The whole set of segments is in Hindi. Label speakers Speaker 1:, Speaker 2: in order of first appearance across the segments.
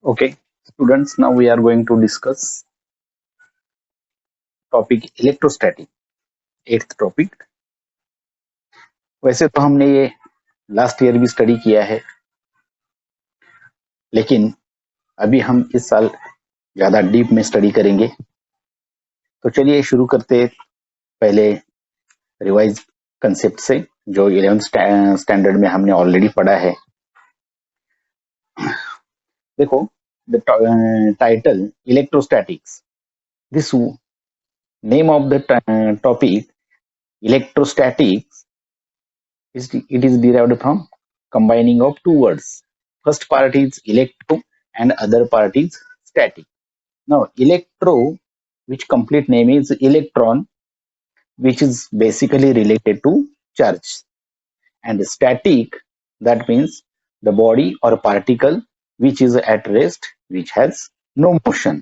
Speaker 1: Okay, students, now we are going to discuss topic electrostatic, eighth topic. वैसे तो हमने ये लास्ट ईयर भी स्टडी किया है, लेकिन अभी हम इस साल ज्यादा डीप में स्टडी करेंगे। तो चलिए शुरू करते हैं पहले रिवाइज कंसेप्ट से, जो 11th स्टैंडर्ड में हमने ऑलरेडी पढ़ा है। देखो, the title electrostatics, this name of the topic electrostatics it is derived from combining of two words. First part is electro and other part is static. Now electro, which complete name is electron, which is basically related to charge, and static, that means the body or particle which is at rest, which has no motion.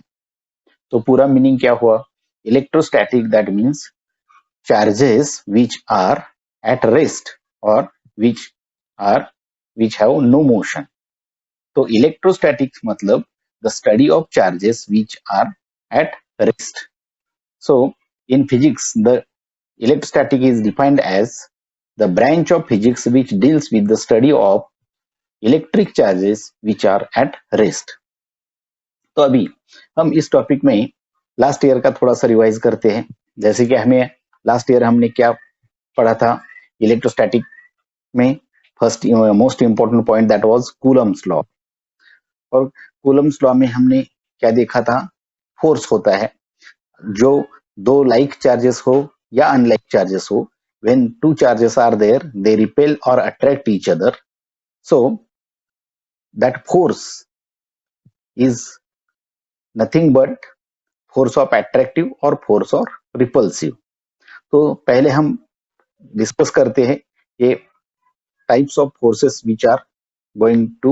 Speaker 1: तो पूरा मीनिंग क्या हुआ? Electrostatic that means charges which are at rest or which have no motion. तो electrostatics मतलब the study of charges which are at rest. So in physics, the electrostatic is defined as the branch of physics which deals with the study of electric charges which are at rest. तो अभी हम इस टॉपिक में लास्ट ईयर का थोड़ा सा रिवाइज करते हैं। जैसे कि हमें लास्ट ईयर हमने क्या पढ़ा था इलेक्ट्रोस्टैटिक में? First most important point that was Coulomb's law. और कूलम्स लॉ में हमने क्या देखा था? फोर्स होता है, जो दो लाइक चार्जेस हो या अनलाइक चार्जेस हो, when two charges are there they repel और attract each other, so that force is nothing but force of attractive और फोर्स ऑफ रिपल्सिव। तो पहले हम डिस्कस करते हैं ये types of forces which are going to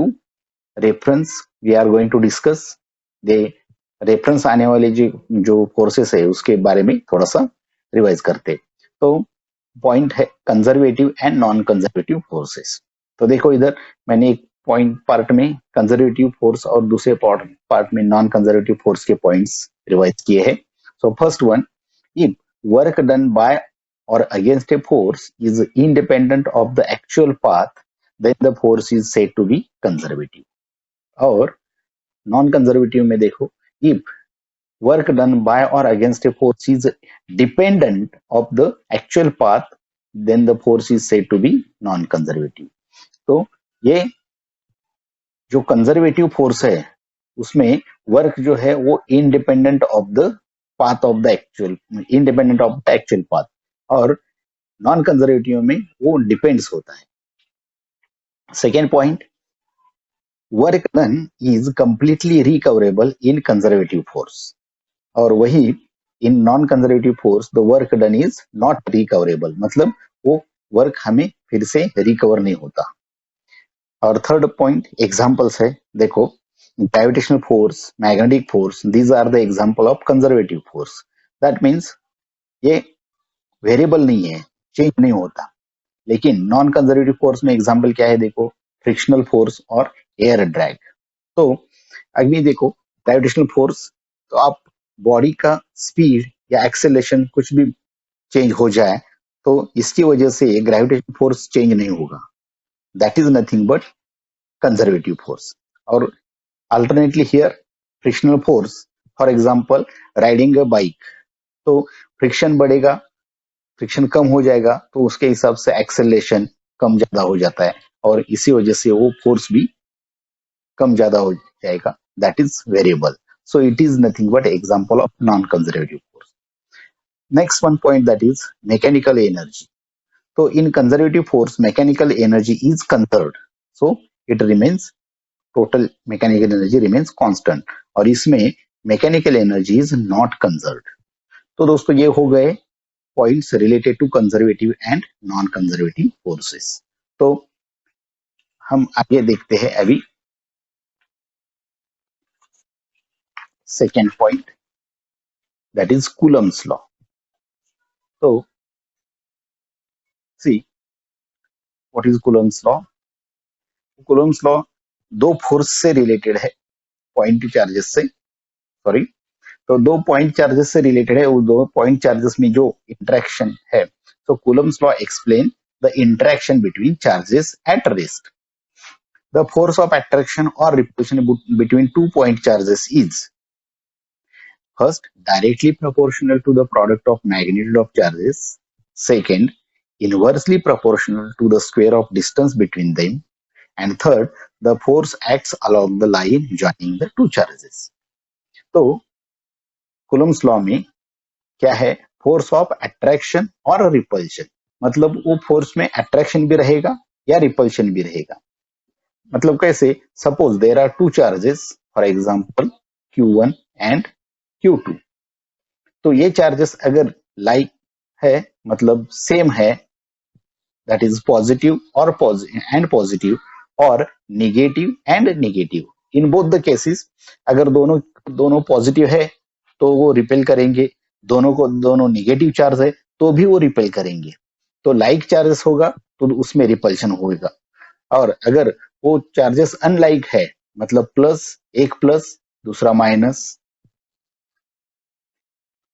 Speaker 1: reference, we are going to discuss the reference आने वाले जो forces है उसके बारे में थोड़ा सा रिवाइज करते हैं। तो पॉइंट है conservative and non conservative forces. तो देखो, इधर मैंने एक पॉइंट पार्ट में कंजर्वेटिव फोर्स और दूसरे पार्ट में नॉन कंजर्वेटिव फोर्स के पॉइंट्स रिवाइज किए हैं। So first one, if work done by or against a force is independent of the actual path, then the force is said to be conservative. और non-conservative में देखो, if work done by or against a force is dependent of the actual path, then the force is said to be non-conservative. तो ये जो कंजर्वेटिव फोर्स है उसमें वर्क जो है वो independent of the path of the actual, independent of the actual path, और नॉन कंजर्वेटिव में वो डिपेंड्स होता है। Second point, work done is completely recoverable in conservative force, और वही in non conservative force the work done is not recoverable, मतलब वो वर्क हमें फिर से रिकवर नहीं होता। और थर्ड पॉइंट एग्जांपल्स है, देखो, gravitational force, magnetic force, these are the example of conservative force. That means ये वेरिएबल नहीं है, चेंज नहीं होता। लेकिन नॉन कंजर्वेटिव फोर्स में एग्जांपल क्या है? देखो, फ्रिक्शनल फोर्स और एयर ड्रैग। तो अभी देखो, ग्रेविटेशनल फोर्स, तो आप बॉडी का स्पीड या एक्सेलरेशन कुछ भी चेंज हो जाए तो इसकी वजह से ग्रेविटेशनल फोर्स चेंज नहीं होगा, that is nothing but conservative force. और alternately here frictional force, for example riding a bike, तो फ्रिक्शन बढ़ेगा, फ्रिक्शन कम हो जाएगा तो उसके हिसाब से एक्सेलरेशन कम ज्यादा हो जाता है, और इसी वजह से वो फोर्स भी कम ज्यादा हो जाएगा, that is variable. So it is nothing but example of non conservative force. Next one point, that is mechanical energy. तो in conservative force mechanical energy is conserved, so it remains, total mechanical energy remains constant, और इसमें mechanical energy is not conserved. तो दोस्तों, ये हो गए points related to conservative and non conservative forces. तो हम आगे देखते हैं अभी second point, that is Coulomb's law. तो see, what is Coulomb's law? Coulomb's law दो फोर्स से रिलेटेड है, पॉइंट चार्जेस से, सॉरी, तो दो पॉइंट चार्जेस से रिलेटेड है, वो दो पॉइंट चार्जेस में जो इंटरेक्शन है, तो Coulomb's law explain the interaction between charges at rest. The force of attraction or repulsion between 2 point charges is first directly proportional to the product of magnitude of charges, second inversely proportional to the square of distance between them, and third the force acts along the line joining the two charges. तो कूलम्स लॉ में क्या है, फोर्स ऑफ अट्रैक्शन और रिपल्शन, मतलब वो फोर्स में अट्रैक्शन भी रहेगा या रिपल्शन भी रहेगा. मतलब कैसे, suppose there are two charges, for example Q1 and Q2. तो ये चार्जेस अगर लाइक है, मतलब सेम है, दैट इज पॉजिटिव और पॉजिटिव, और negative and negative, in both the cases, अगर दोनों दोनों पॉजिटिव है तो वो रिपेल करेंगे, दोनों निगेटिव चार्ज है तो भी वो रिपेल करेंगे. तो लाइक चार्जेस होगा तो उसमें रिपल्शन होगा. और अगर वो चार्जेस अनलाइक है, मतलब प्लस, एक प्लस दूसरा माइनस,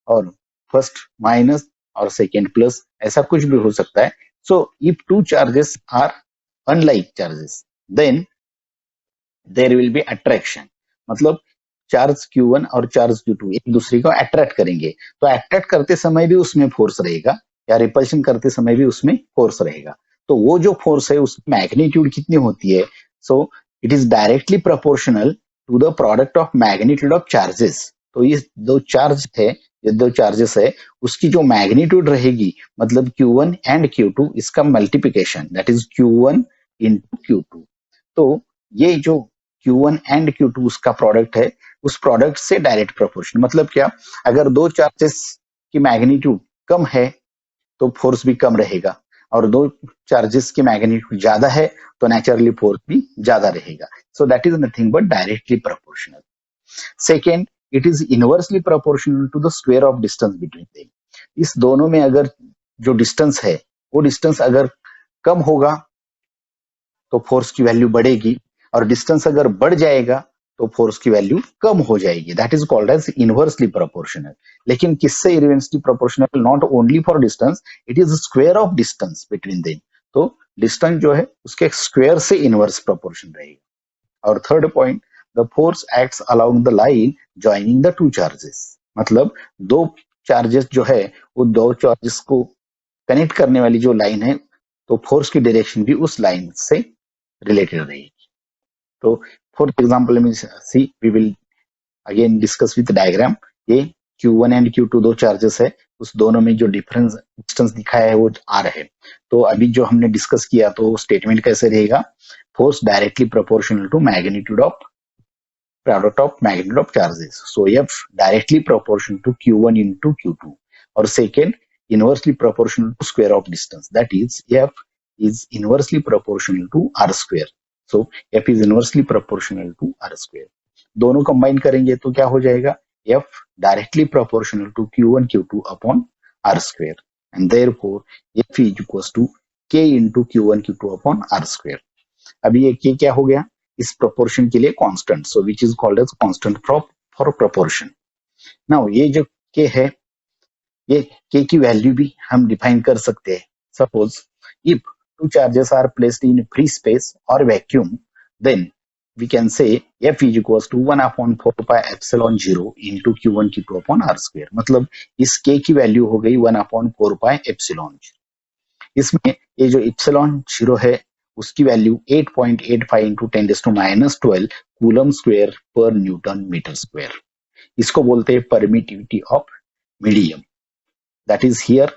Speaker 1: और फर्स्ट माइनस और सेकेंड प्लस, ऐसा कुछ भी हो सकता है. So if two charges are unlike charges, then there will be attraction, मतलब चार्ज Q1 और चार्ज Q2 एक दूसरे को अट्रैक्ट करेंगे, तो अट्रैक्ट करते समय भी उसमें फोर्स रहेगा या रिपल्शन करते समय भी उसमें फोर्स रहेगा. तो वो जो फोर्स है उसकी मैग्नीट्यूड कितनी होती है, so it is directly proportional to the product of magnitude of charges. तो ये दो चार्ज है, ये दो चार्जेस है, उसकी जो मैग्नीट्यूड रहेगी, मतलब Q1 एंड Q2, इसका multiplication, that is Q1 into Q2. तो ये जो Q1 एंड Q2 उसका प्रोडक्ट है, उस प्रोडक्ट से डायरेक्ट प्रोपोर्शन. मतलब क्या, अगर दो चार्जेस की मैग्नीट्यूड कम है तो फोर्स भी कम रहेगा, और दो चार्जेस की मैग्नीट्यूड ज्यादा है तो नेचुरली फोर्स भी ज्यादा रहेगा. So that is nothing but directly proportional. Second, it is inversely proportional to the square of distance between them. इस दोनों में अगर जो डिस्टेंस है, वो डिस्टेंस अगर कम होगा तो फोर्स की वैल्यू बढ़ेगी, और डिस्टेंस अगर बढ़ जाएगा तो फोर्स की वैल्यू कम हो जाएगी. That is called as inversely proportional. लेकिन किससे inversely proportional, not only for distance, it is square of distance between them. तो डिस्टेंस जो है उसके स्क्वायर से इनवर्स प्रोपोर्शन रहेगा. और third point, the force acts along the line joining the two charges. मतलब दो चार्जेस जो है, वो दो चार्जेस को कनेक्ट करने वाली जो लाइन है, तो फोर्स की डायरेक्शन भी उस लाइन से रिलेटेड रहेगी. तो फॉर एग्जांपल में see, we will again discuss with diagram. ये Q1 एंड Q2 दो चार्जेस है, उस दोनों में जो डिफरेंस डिस्टेंस दिखाया है वो R है. तो अभी जो हमने डिस्कस किया, तो स्टेटमेंट कैसे रहेगा, force directly proportional to magnitude of product of magnitude of charges. So F directly proportional to Q1 into Q2, or second inversely proportional to square of distance. That is F is inversely proportional to R square. So F is inversely proportional to R square. दोनों कंबाइन करेंगे तो क्या हो जाएगा, F directly proportional to Q1 Q2 upon R square, and therefore F is equals to K into Q1 Q2 upon R square. अभी ये K क्या हो गया, इस प्रोपोर्शन के लिए constant, so which is called as constant for proportion. Now ये जो के है, ये के की वैल्यू भी हम डिफाइन कर सकते हैं. Suppose if two charges are placed in free space और vacuum, then we can say F is equals to 1/4 pi epsilon 0 into Q1 Q2 upon R square. मतलब इस K की वैल्यू हो गई 1/4 pi epsilon 0. इसमें ये जो इप्सिलॉन 0 है उसकी value 8.85 into 10⁻12 coulomb square per newton meter square. इसको बोलते हैं permittivity of medium, that is here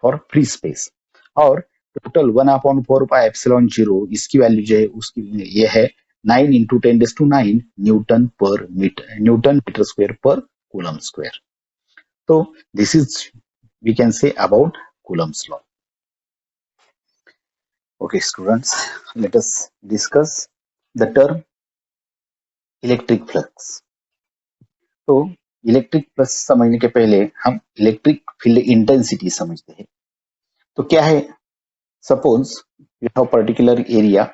Speaker 1: for free space. और टोटल 1/4 पाई एप्सिलॉन 0, इसकी वैल्यू जो है उसकी ये है 9 into 10⁻9 newton meter square per coulomb square. तो this is we can say about coulomb's law. Okay, students, let us discuss the term electric flux. तो इलेक्ट्रिक फ्लक्स समझने के पहले हम इलेक्ट्रिक फील्ड इंटेंसिटी समझते हैं. तो क्या है, suppose you have particular area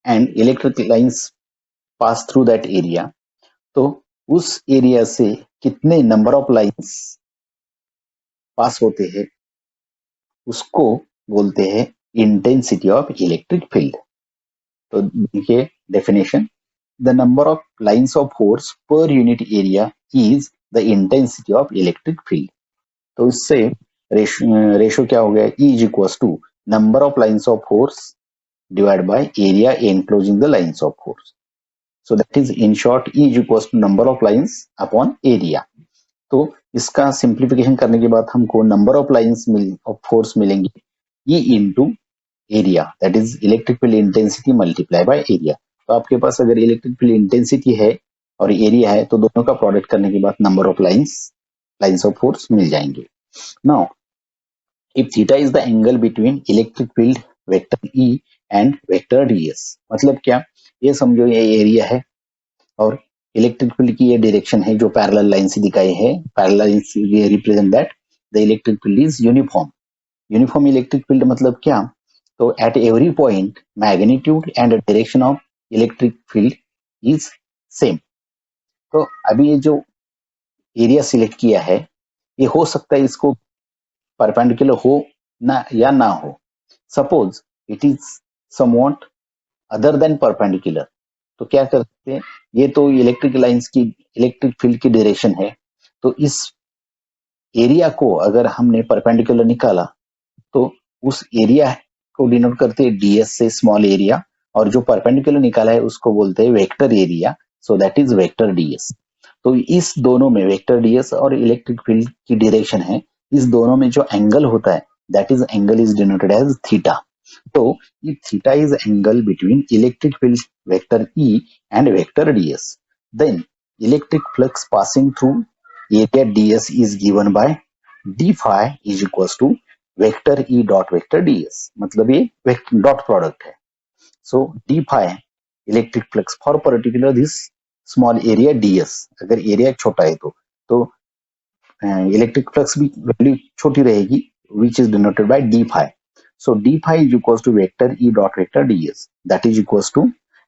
Speaker 1: and electric lines pass through that area. तो उस एरिया से कितने नंबर ऑफ लाइंस पास होते हैं उसको बोलते हैं इंटेंसिटी ऑफ इलेक्ट्रिक फील्ड। तो देखिए definition, the number of lines of force per unit area is the intensity of electric field. तो इससे रेशो क्या हो गया, E is equal to number of lines of force divided by area enclosing the lines of force. So that is in short E is equals to number of lines upon area. तो इसका सिंप्लीफिकेशन करने के बाद हमको number of lines of force मिलेंगे E into area, that is electric field intensity multiply by area. तो आपके पास अगर इलेक्ट्रिक फील्ड इंटेंसिटी है और एरिया है तो दोनों का प्रोडक्ट करने के बाद number of lines of force मिल जाएंगे। Now if theta is the angle between electric field vector E and vector ds, मतलब क्या, ये समझो ये एरिया है और इलेक्ट्रिक फील्ड की ये डायरेक्शन है जो पैरेलल लाइन से दिखाई है, पैरेलल लाइन से represent that the electric field is uniform. Uniform electric field मतलब क्या, तो at every point magnitude and direction of electric field is same. तो अभी ये जो एरिया सिलेक्ट किया है ये हो सकता है इसको परपेंडिकुलर हो ना या ना हो। Suppose it is somewhat other than perpendicular, तो क्या कर सकते हैं, ये तो इलेक्ट्रिक लाइंस की इलेक्ट्रिक फील्ड की डायरेक्शन है, तो इस एरिया को अगर हमने परपेंडिकुलर निकाला तो उस एरिया को डिनोट करते हैं ds से स्मॉल एरिया, और जो परपेंडिकुलर निकाला है उसको बोलते हैं vector area, so that is vector ds। तो इस दोनों में वेक्टर ds और इलेक्ट्रिक फील्ड की डायरेक्शन है, इस दोनों में जो एंगल होता है that is angle is denoted as theta. तो ये theta is angle between electric field vector E and vector ds. Then electric flux passing through area ds is given by d phi is equals to vector E dot vector ds, मतलब ये डॉट प्रोडक्ट है। सो d phi electric flux for particular this small area ds, अगर एरिया छोटा है तो इलेक्ट्रिक फ्लक्स भी वैल्यू छोटी रहेगी which is denoted by d phi. So d phi is equals to vector E dot vector ds, that is equals to,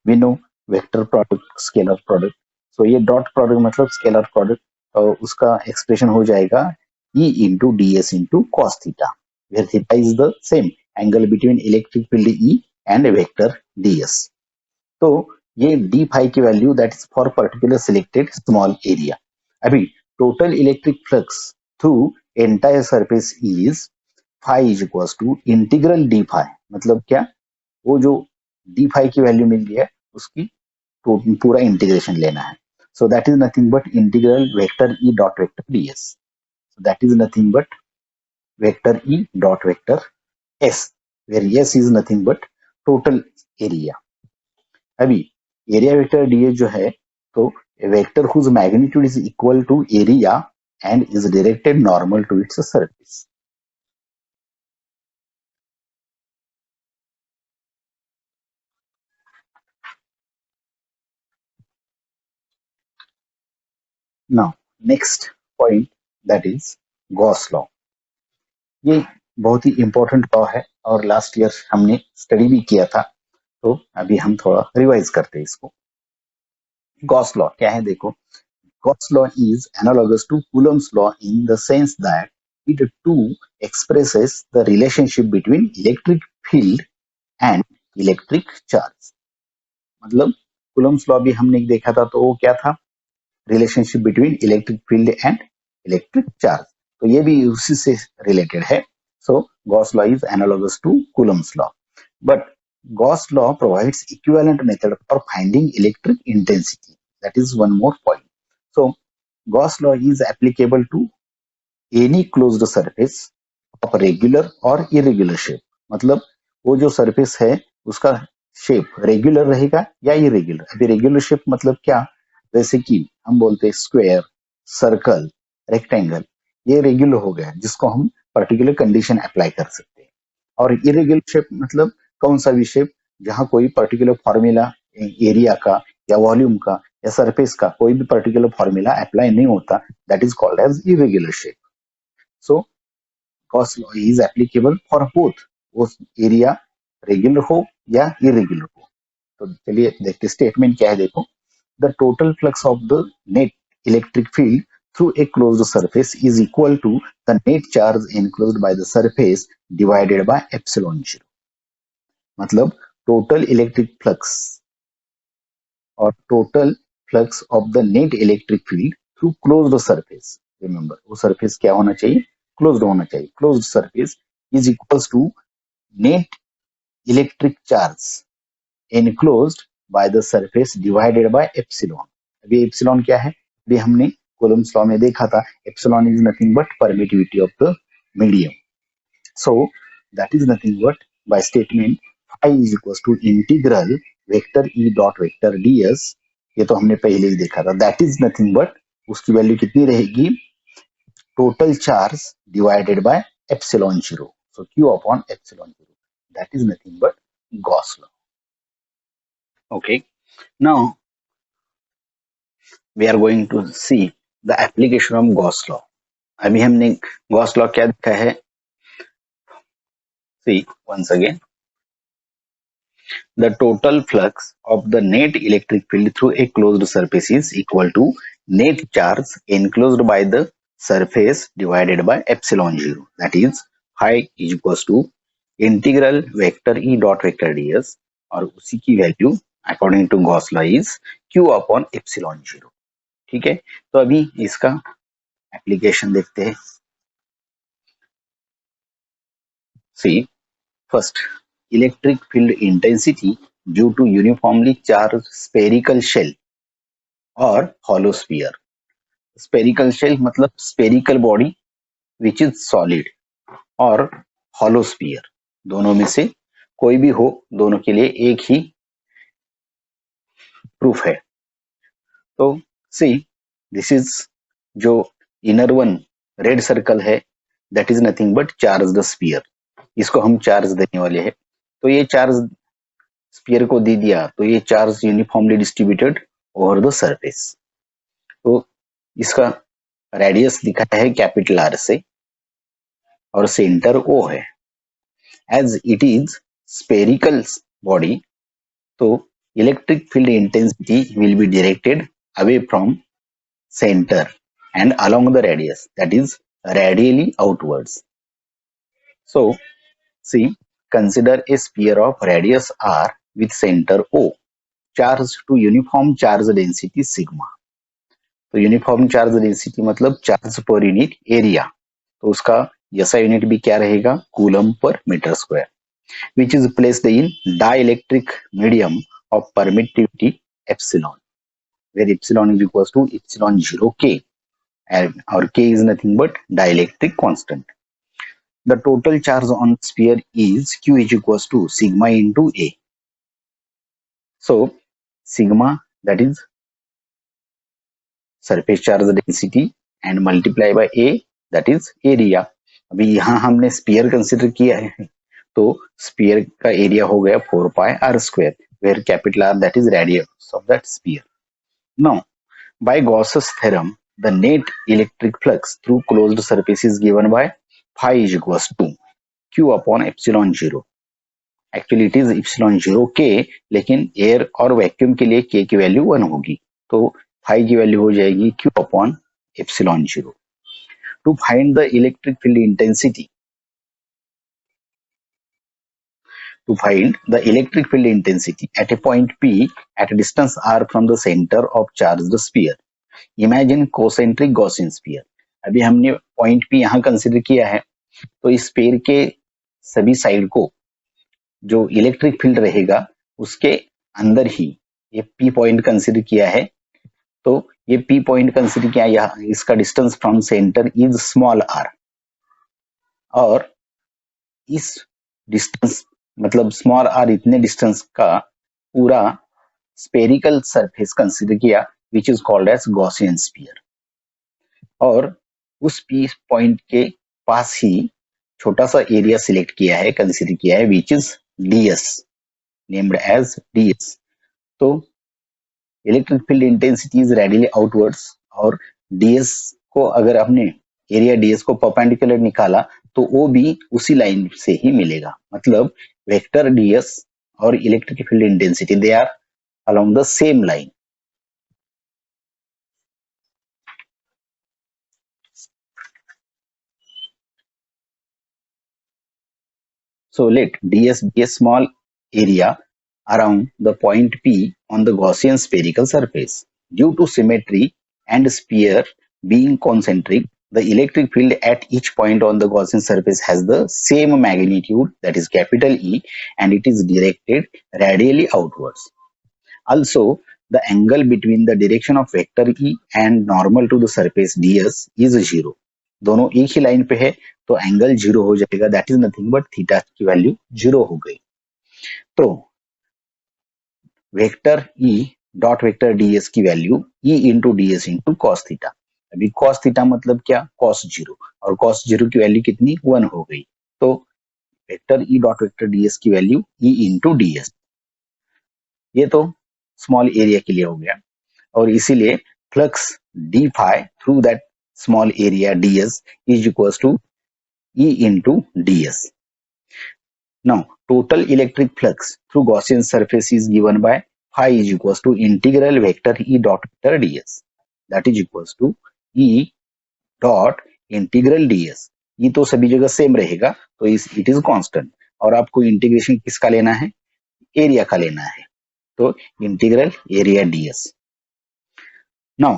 Speaker 1: we know vector product scalar product, so ये डॉट प्रोडक्ट मतलब स्केलर प्रोडक्ट, और उसका एक्सप्रेशन हो जाएगा E into ds into cos theta, where theta is the same angle between electric field E and vector ds. तो ये d phi की value that is for particular selected small area. अभी total electric flux through entire surface is phi is equals to integral d phi, मतलब क्या, वो जो d phi की वैल्यू मिल गई है उसकी पूरा इंटीग्रेशन लेना है। So that is nothing but integral vector E dot vector ds, so that is nothing but vector E dot vector S, where S is nothing but total area। अभी एरिया वेक्टर ds जो है तो vector whose magnitude is equal to area and is directed normal to its surface। Now next point, that is Gauss law। ये बहुत ही इंपॉर्टेंट लॉ है और लास्ट ईयर हमने स्टडी भी किया था, तो अभी हम थोड़ा रिवाइज करते हैं इसको। गॉस लॉ क्या है देखो, Gauss law is analogous to Coulomb's law in the sense that it too expresses the relationship between electric field and electric charge। मतलब Coulomb's law भी हमने देखा था, तो वो क्या था, relationship between electric field and electric charge, तो ये भी उसी से रिलेटेड है। सो Gauss law is analogous to Coulomb's law, but Gauss law provides equivalent method for finding electric intensity, that is one more point। So Gauss law is applicable to any closed surface of regular और irregular shape, मतलब वो जो सरफेस है उसका शेप रेगुलर रहेगा या इरेगुलर। अभी रेगुलर शेप मतलब क्या, जैसे कि हम बोलते हैं स्क्वायर, सर्कल, रेक्टेंगल, ये रेगुलर हो गया जिसको हम पर्टिकुलर कंडीशन अप्लाई कर सकते हैं। और इरेगुलर शेप मतलब कौन सा भी शेप जहाँ कोई पर्टिकुलर फॉर्मूला एरिया का या वॉल्यूम का या सरफेस का कोई भी पर्टिकुलर फॉर्मूला अप्लाई नहीं होता, that is called as irregular shape. So Gauss law is applicable for both, वो एरिया रेगुलर हो या इरेगुलर हो। तो चलिए देखते स्टेटमेंट क्या है देखो, the total flux of the net electric field through a closed surface is equal to the net charge enclosed by the surface divided by epsilon 0. मतलब total electric flux और total flux of the net electric field through closed surface. Remember, वो surface क्या होना चाहिए? Closed होना चाहिए. Closed surface is equals to net electric charge enclosed by the surface divided by epsilon. अभी epsilon क्या है? अभी हमने Coulomb's law में देखा था. Epsilon is nothing but permittivity of the medium. So that is nothing but by statement phi is equals to integral vector E dot vector ds. ये तो हमने पहले ही देखा था. दैट इज नथिंग बट उसकी वैल्यू कितनी रहेगी? Total charge divided by epsilon 0. So q upon epsilon 0. That is nothing but Gauss law. Okay, now we are going to see the application of Gauss law. अभी हमने गॉस लॉ क्या देखा है? See once again, the total flux of the net electric field through a closed surface is equal to net charge enclosed by the surface divided by epsilon 0. That is, phi is equals to integral vector e dot vector ds, और उसी की value according to Gauss law is q upon epsilon 0. ठीक है, तो अभी इसका एप्लीकेशन देखते हैं. See first, electric field intensity due to uniformly charged spherical shell or hollow sphere. Spherical shell मतलब spherical body which is solid, और hollow sphere, दोनों में से कोई भी हो, दोनों के लिए एक ही प्रूफ है. तो सी दिस इज जो इनर वन रेड सर्कल है, that is nothing but charge the sphere. इसको हम चार्ज देने वाले हैं. तो ये चार्ज स्फीयर को दे दिया, तो ये charge uniformly distributed over the surface. तो इसका रेडियस लिखा है कैपिटल आर से और सेंटर ओ है. As it is spherical body, तो electric field intensity will be directed away from centre and along the radius, that is radially outwards. So see, consider a sphere of radius r with center O charged to uniform charge density sigma. तो यूनिफॉर्म चार्ज डेंसिटी मतलब चार्ज पर यूनिट एरिया, तो उसका ऐसा यूनिट भी क्या रहेगा? Coulomb per meter square, which is placed in dielectric medium of permittivity epsilon, where epsilon is equals to epsilon 0 k, और k is nothing but dielectric constant. The total charge on sphere is q is equals to sigma into a. So sigma, that is surface charge density, and multiply by a, that is area. अभी यहाँ हमने स्पीयर कंसिडर किया है, तो स्पीयर का एरिया हो गया 4 pi r square, where capital R that is radius of that sphere. Now by Gauss's theorem, the net electric flux through closed surface is given by phi is equals to q upon epsilon 0. Actually it is epsilon 0 k, लेकिन एयर और वैक्यूम के लिए k की वैल्यू 1 होगी, तो फाई की वैल्यू हो जाएगी q upon epsilon 0. To find the electric field intensity, to find the electric field intensity at a point P at a distance r from the center of charged sphere. Imagine concentric Gaussian sphere. अभी हमने पॉइंट P यहाँ कंसिडर किया है, तो इस स्फीयर के सभी साइड को जो इलेक्ट्रिक फील्ड रहेगा उसके अंदर ही ये P पॉइंट कंसिडर किया है. तो ये P पॉइंट कंसिडर किया, यहाँ इसका distance from centre is small r, और इस डिस्टेंस मतलब स्मॉल r इतने डिस्टेंस का पूरा स्पेरिकल सरफेस कंसिडर किया, which is called as Gaussian sphere. और उस P पॉइंट के पास ही छोटा सा एरिया सिलेक्ट किया है, कंसिडर किया है, which is ds, named as ds. तो electric field intensity is radially outwards, और ds को अगर हमने एरिया ds को परपेंडिकुलर निकाला तो वो भी उसी लाइन से ही मिलेगा. मतलब वेक्टर ds और electric field intensity they are along the same line. So let ds be a small area around the point P on the Gaussian spherical surface. Due to symmetry and sphere being concentric, the electric field at each point on the Gaussian surface has the same magnitude, that is capital E, and it is directed radially outwards. Also, the angle between the direction of vector E and normal to the surface ds is 0. दोनों एक ही लाइन पे है तो एंगल 0 हो जाएगा, that is nothing but theta की वैल्यू 0 हो गई. तो vector E dot vector ds की value e into ds into cos theta. अभी कॉस थीटा मतलब क्या, कॉस 0, और कॉस 0 की वैल्यू कितनी, 1 हो गई. तो vector E dot vector ds की वैल्यू e इंटू ds. ये तो स्मॉल एरिया के लिए हो गया, और इसीलिए flux D phi through that small area ds is equal to e into ds. Now total electric flux through Gaussian surface is given by phi is equals to integral vector e dot vector ds, that is equals to e dot integral ds. ये तो सभी जगह सेम रहेगा तो इट इज कांस्टेंट, और आपको इंटीग्रेशन किसका लेना है, एरिया का लेना है, तो integral area ds. Now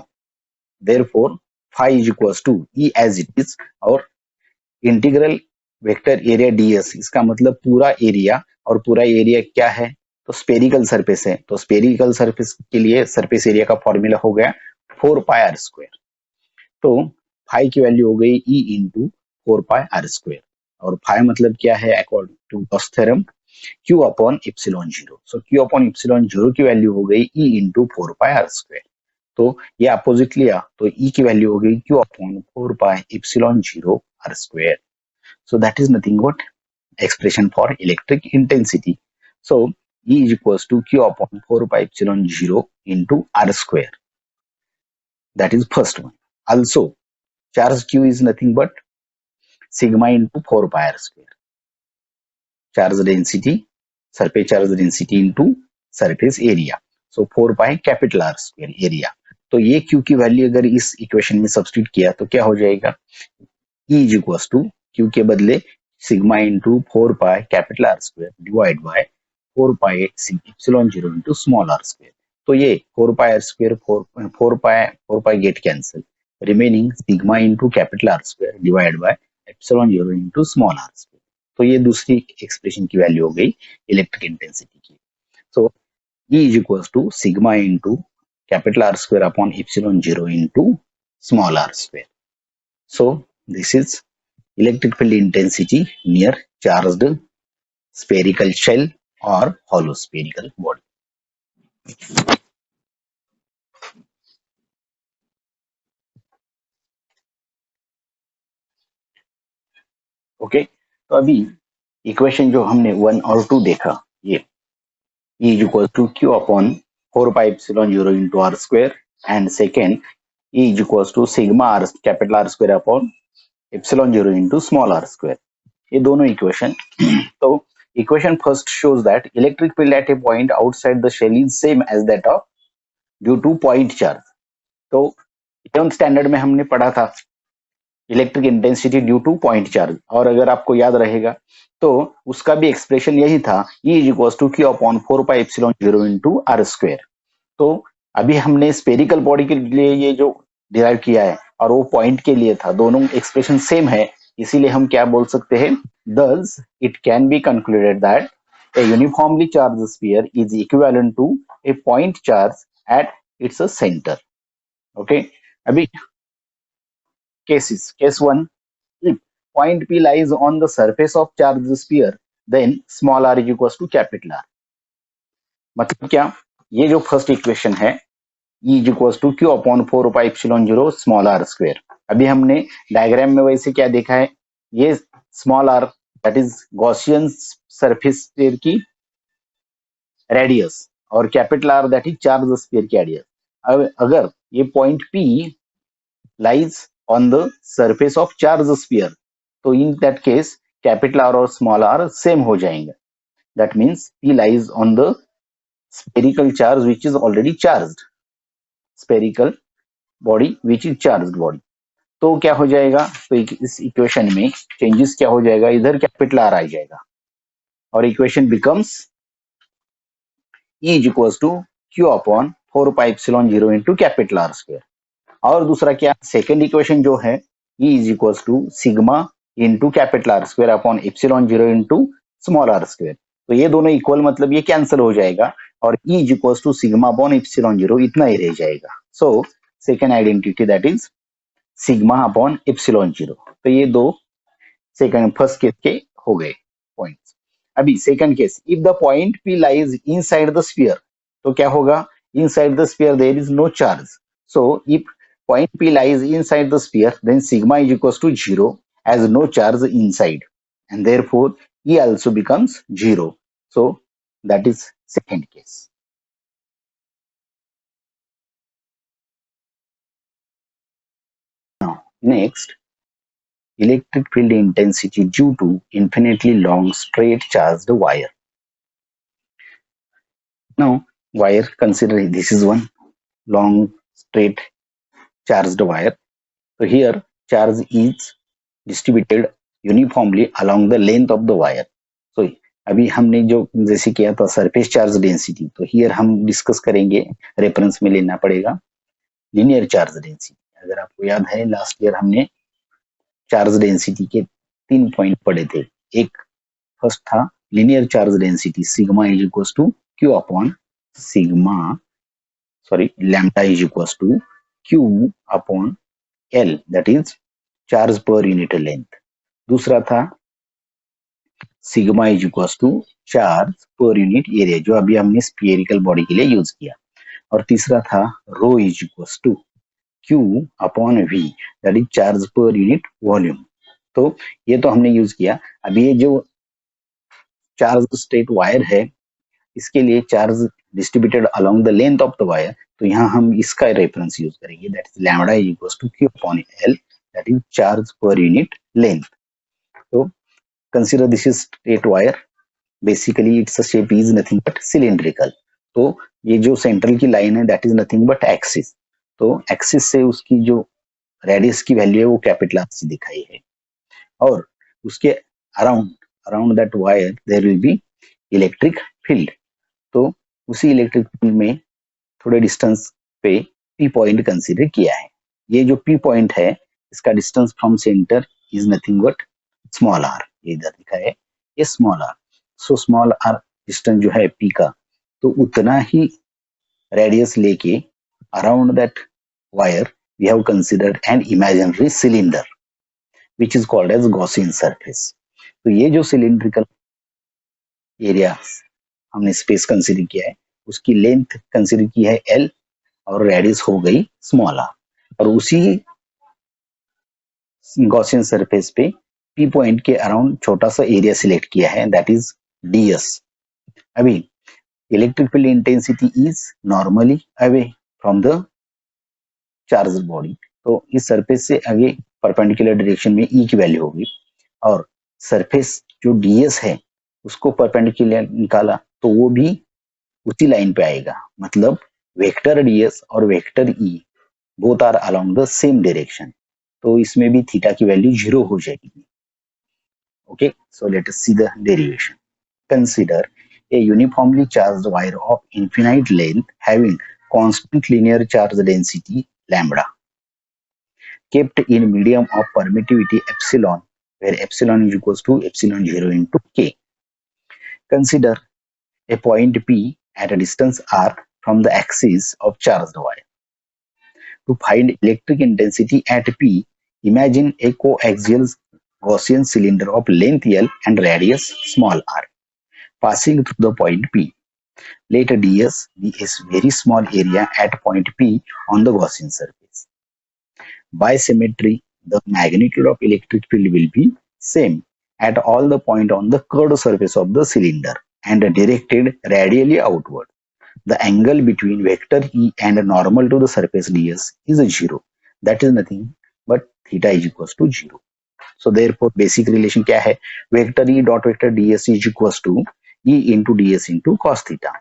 Speaker 1: therefore phi is equals to e as it is, और इंटीग्रल वेक्टर एरिया ds, इसका मतलब पूरा एरिया, और पूरा एरिया क्या है, तो स्पेरिकल सरफेस है, तो स्पेरिकल सरफेस के लिए सरफेस एरिया का फॉर्मूला हो गया 4 पाई आर स्क्वायर. तो फाई की वैल्यू हो गई e into 4 pi are square, और फाई मतलब क्या है, according to Gauss theorem q upon epsilon 0. So q upon epsilon 0 की वैल्यू हो गई e into 4 pi are square. तो ये अपोजिट लिया तो e की वैल्यू हो गई q upon 4 pi epsilon 0 R square. So that is nothing but expression for electric intensity. So E is equals to Q upon 4 pi epsilon 0 into R square. That is first one. Also, charge Q is nothing but sigma into 4 pi R square. Charge density, surface charge density into surface area. So 4 pi capital R square area. तो ये Q की वैल्यू अगर इस इक्वेशन में सब्स्टिट्यूट किया तो क्या हो जाएगा, E is equals to Q के बदले sigma into 4 pi capital R square divide by 4 pi epsilon 0 into small are square. तो ये 4 pi are square 4 pi get cancel, remaining sigma into capital R square divide by epsilon 0 into small are square. तो ये दूसरी एक्सप्रेशन की वैल्यू हो गई इलेक्ट्रिक इंटेंसिटी की. So E is equal to sigma into capital R square upon epsilon 0 into small are square. So this is electric field intensity near charged spherical shell or hollow spherical body. Okay, तो अभी इक्वेशन जो हमने 1 और 2 देखा, ये E is equal to Q upon 4 pi epsilon 0 into R square, and second E is equals to sigma R capital R square upon epsilon 0 into small r square. ये दोनों इक्वेशन. तो equation first shows that electric field at a point outside the shell is same as that of due to point charge. तो 11th स्टैंडर्ड में हमने पढ़ा था electric intensity due two point charge, और अगर आपको याद रहेगा तो उसका भी एक्सप्रेशन यही था, E is equal to Q upon 4 pi epsilon 0 into R square. तो अभी हमने स्पेरिकल बॉडी के लिए ये जो डिराइव किया है और वो पॉइंट के लिए था, दोनों एक्सप्रेशन सेम है, इसीलिए हम क्या बोल सकते हैं, thus it can be concluded that a uniformly charged sphere is equivalent to a point charge at its center. Okay, अभी cases. Case 1, if point P lies on the surface of charged sphere, then small r is equals to capital R. मतलब क्या, ये जो फर्स्ट इक्वेशन है E is equals to Q upon 4 pi epsilon 0 small r square. अभी हमने डायग्राम में वैसे क्या देखा है, ये small r that is Gaussian surface sphere की रेडियस, और capital R that is charge sphere की रेडियस. अब अगर ये point P lies on the surface of charge sphere, तो in that case capital R और स्मॉल r सेम हो जाएंगे. That means P lies on the spherical charge which is already charged, spherical body which is charged body. तो क्या हो जाएगा, तो इस इक्वेशन में चेंजेस क्या हो जाएगा, इधर कैपिटल R आ जाएगा, और equation becomes E is equals to Q upon 4 pi epsilon 0 into capital R square. और दूसरा क्या, सेकेंड इक्वेशन जो है E is equals to sigma into capital R square upon epsilon 0 into small are square. तो ये दोनों इक्वल मतलब ये कैंसिल हो जाएगा और E is equals to sigma upon epsilon 0 इतना ही रह जाएगा. So second identity that is sigma upon epsilon 0. तो ये दो सेकंड फर्स्ट केस के हो गए पॉइंट्स. अभी second case, if the point P lies inside the sphere, तो क्या होगा, inside the sphere there is no charge. So if point P lies inside the sphere then sigma is equals to 0 as no charge inside and therefore E also becomes 0. So that is second case. Now next, electric field intensity due to infinitely long straight charged wire. Now wire, consider this is one long straight charged wire. So here charge is distributed uniformly along the length of the wire. So अभी हमने जो जैसे किया था सरफेस चार्ज डेंसिटी, तो हियर हम डिस्कस करेंगे, रेफरेंस में लेना पड़ेगा लीनियर चार्ज डेंसिटी. अगर आपको याद है लास्ट ईयर हमने चार्ज डेंसिटी के 3 पॉइंट पढ़े थे. एक फर्स्ट था linear charge density sigma is equals to Q upon sigma lambda is equals to q upon l, that is charge per unit length. दूसरा था sigma is equals to charge पर यूनिट एरिया, जो अभी हमने स्फीयरिकल बॉडी के लिए यूज किया. और तीसरा था rho is equals to q upon v, that is charge पर यूनिट वॉल्यूम. तो ये तो हमने यूज किया. अभी ये जो चार्ज स्टेट वायर है इसके लिए charge distributed along the length of the wire, तो यहाँ हम इसका रेफरेंस यूज करेंगे, that is lambda is equals to q upon l, that is charge पर यूनिट लेंथ. तो consider this is straight wire, basically its shape is nothing but cylindrical. तो ये जो सेंट्रल की लाइन है that is nothing but axis. तो एक्सिस से उसकी जो रेडियस की वैल्यू है वो कैपिटल आर से दिखाई है और उसके around around that wire there will be electric field. तो उसी इलेक्ट्रिक फील्ड में थोड़े डिस्टेंस पे पी पॉइंट कंसीडर किया है. ये जो पी पॉइंट है इसका distance from centre is nothing but small R. ये इधर लिखा है ये small R. So small R distance जो है पी का, तो उतना ही रेडियस लेके around that wire we have considered an imaginary cylinder which is called as Gaussian surface. तो ये जो सिलिंड्रिकल एरिया हमने स्पेस कंसीडर किया है उसकी लेंथ कंसीडर की है एल और रेडियस हो गई स्मॉल आर. और उसी गॉसियन सरफेस पे पी पॉइंट के अराउंड छोटा सा एरिया सिलेक्ट किया है दैट इज ds. अभी electric field intensity is normally away from the charge body. तो इस सरफेस से आगे परपेंडिकुलर डायरेक्शन में E की वैल्यू होगी और सरफेस जो ds है उसको परपेंडिकुलर निकाला तो वो भी उसी लाइन पे आएगा. मतलब वेक्टर ds और vector E both are along the same direction. तो इसमें भी थीटा की वैल्यू 0 हो जाएगी. Okay, so let us see the derivation. Consider a uniformly charged wire of infinite length having constant linear charge density lambda kept in medium of permittivity epsilon, where epsilon is equals to epsilon 0 into k. Consider a point P at a distance r from the axis of charged wire. To find electric intensity at P, imagine a coaxial Gaussian cylinder of length L and radius small r passing through the point P. Let ds be a very small area at point P on the Gaussian surface. By symmetry, the magnitude of electric field will be same at all the point on the curved surface of the cylinder and directed radially outward. The angle between vector E and normal to the surface ds is 0. That is nothing but theta is equals to 0. So therefore basic relation क्या है, vector E dot vector ds is equals to E into ds into cos theta.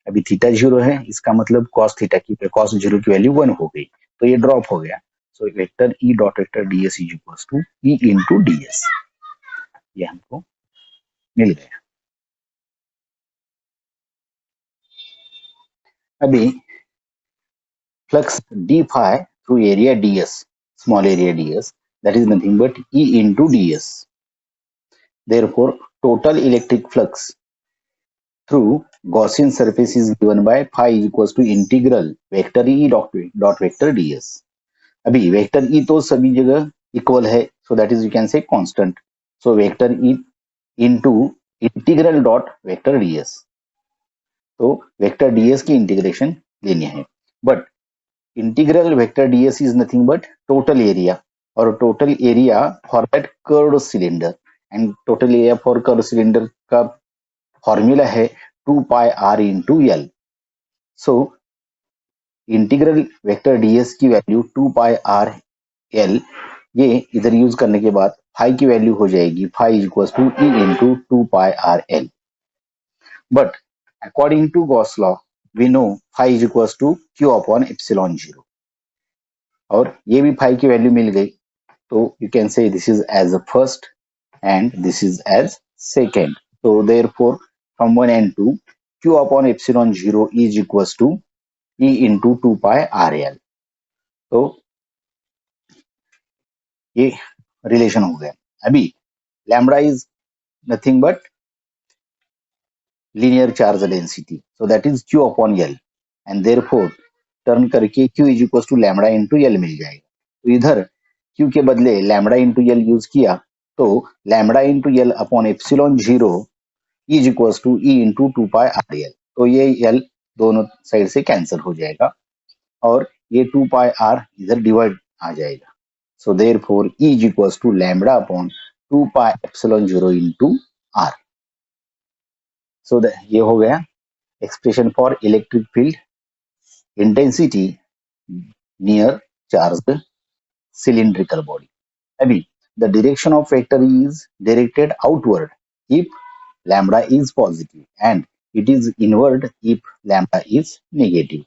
Speaker 1: अभी थीटा 0 है इसका मतलब cos थीटा की cos 0 की वैल्यू 1 हो गई तो ये ड्रॉप हो गया. So vector E dot vector ds is equals to E into ds. ये हमको मिल गया. अभी flux d phi through area ds, small area ds, that is nothing but E into ds. Therefore, total electric flux through Gaussian surface is given by phi is equals to integral vector E dot vector ds. अभी वेक्टर ई तो सभी जगह इक्वल है, so that is you can say constant. So vector E into integral dot vector ds. तो वेक्टर डीएस की इंटीग्रेशन लेनी है, but integral vector ds is nothing but total area, और total area for that curved cylinder, and total area for curved cylinder का फॉर्मूला है 2 pi r into l. So integral vector ds की वैल्यू 2 पाई आर एल, ये इधर यूज करने के बाद फाई की वैल्यू हो जाएगी phi is equal to E into 2 pi R L. But according to Gauss law we know phi is equal to Q upon epsilon zero, और ये भी फाई की वैल्यू मिल गई, तो you can say this is as a first and this is as second. so therefore from 1 and 2 q upon epsilon 0 is equals to e into 2 pi rl. तो ये रिलेशन हो गया. अभी lambda is nothing but linear charge density, so that is q upon l, and therefore turn करके q is equal to lambda into l मिल जाएगा. तो इधर q के बदले लैम्बडा इंटू एल यूज किया, तो lambda into L upon epsilon zero is equal to E into 2 pi R L. तो ये एल दोनों साइड से कैंसिल हो जाएगा, और ये 2 पाई आर इधर डिवाइड आ जाएगा. So therefore E is equal to lambda upon 2 pi epsilon zero into r. सो ये हो गया expression for electric field intensity near charged cylindrical body. Abhi, the direction of vector is directed outward if lambda is positive and it is inward if lambda is negative.